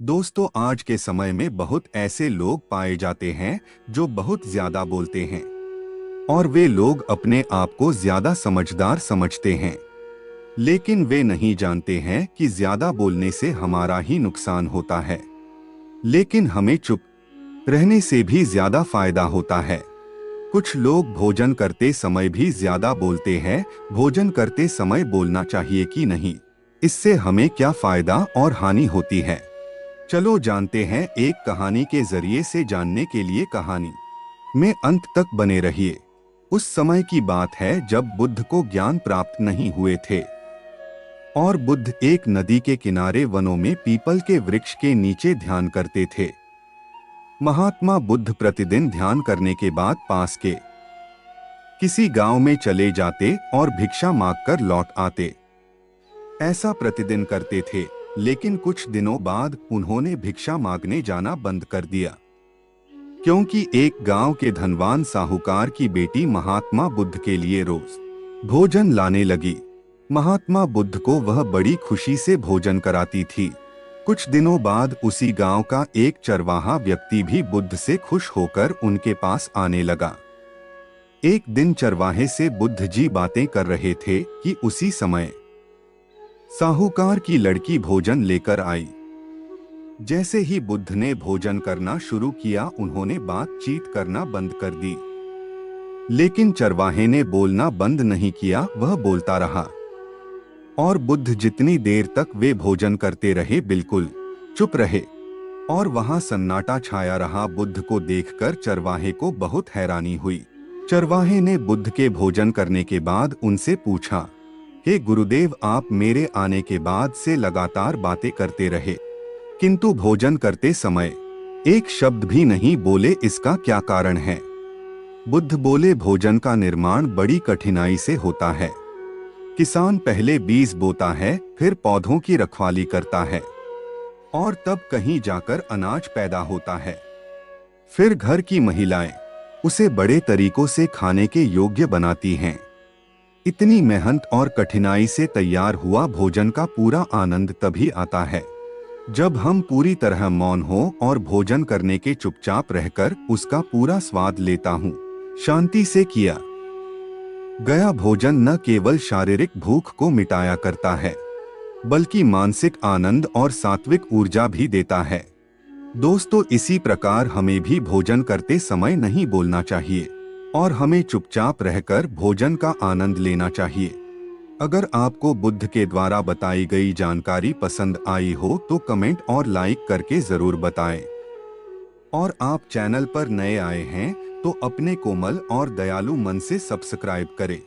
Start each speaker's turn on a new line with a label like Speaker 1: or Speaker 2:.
Speaker 1: दोस्तों, आज के समय में बहुत ऐसे लोग पाए जाते हैं जो बहुत ज्यादा बोलते हैं और वे लोग अपने आप को ज्यादा समझदार समझते हैं। लेकिन वे नहीं जानते हैं कि ज्यादा बोलने से हमारा ही नुकसान होता है। लेकिन हमें चुप रहने से भी ज्यादा फायदा होता है। कुछ लोग भोजन करते समय भी ज्यादा बोलते हैं। भोजन करते समय बोलना चाहिए कि नहीं? इससे हमें क्या फायदा और हानि होती है? चलो जानते हैं एक कहानी के जरिए से। जानने के लिए कहानी में अंत तक बने रहिए। उस समय की बात है जब बुद्ध को ज्ञान प्राप्त नहीं हुए थे और बुद्ध एक नदी के किनारे वनों में पीपल के वृक्ष के नीचे ध्यान करते थे। महात्मा बुद्ध प्रतिदिन ध्यान करने के बाद पास के किसी गांव में चले जाते और भिक्षा मांगकर लौट आते। ऐसा प्रतिदिन करते थे, लेकिन कुछ दिनों बाद उन्होंने भिक्षा मांगने जाना बंद कर दिया, क्योंकि एक गांव के धनवान साहूकार की बेटी महात्मा बुद्ध के लिए रोज भोजन लाने लगी। महात्मा बुद्ध को वह बड़ी खुशी से भोजन कराती थी। कुछ दिनों बाद उसी गांव का एक चरवाहा व्यक्ति भी बुद्ध से खुश होकर उनके पास आने लगा। एक दिन चरवाहे से बुद्ध जी बातें कर रहे थे कि उसी समय साहूकार की लड़की भोजन लेकर आई। जैसे ही बुद्ध ने भोजन करना शुरू किया, उन्होंने बातचीत करना बंद कर दी। लेकिन चरवाहे ने बोलना बंद नहीं किया, वह बोलता रहा और बुद्ध जितनी देर तक वे भोजन करते रहे बिल्कुल चुप रहे और वहां सन्नाटा छाया रहा। बुद्ध को देखकर चरवाहे को बहुत हैरानी हुई। चरवाहे ने बुद्ध के भोजन करने के बाद उनसे पूछा, हे गुरुदेव, आप मेरे आने के बाद से लगातार बातें करते रहे, किंतु भोजन करते समय एक शब्द भी नहीं बोले, इसका क्या कारण है? बुद्ध बोले, भोजन का निर्माण बड़ी कठिनाई से होता है। किसान पहले बीज बोता है, फिर पौधों की रखवाली करता है और तब कहीं जाकर अनाज पैदा होता है। फिर घर की महिलाएं उसे बड़े तरीकों से खाने के योग्य बनाती हैं। इतनी मेहनत और कठिनाई से तैयार हुआ भोजन का पूरा आनंद तभी आता है जब हम पूरी तरह मौन हो और भोजन करने के चुपचाप रहकर उसका पूरा स्वाद लेता हूँ। शांति से किया गया भोजन न केवल शारीरिक भूख को मिटाया करता है, बल्कि मानसिक आनंद और सात्विक ऊर्जा भी देता है। दोस्तों, इसी प्रकार हमें भी भोजन करते समय नहीं बोलना चाहिए और हमें चुपचाप रहकर भोजन का आनंद लेना चाहिए। अगर आपको बुद्ध के द्वारा बताई गई जानकारी पसंद आई हो तो कमेंट और लाइक करके जरूर बताएं। और आप चैनल पर नए आए हैं तो अपने कोमल और दयालु मन से सब्सक्राइब करें।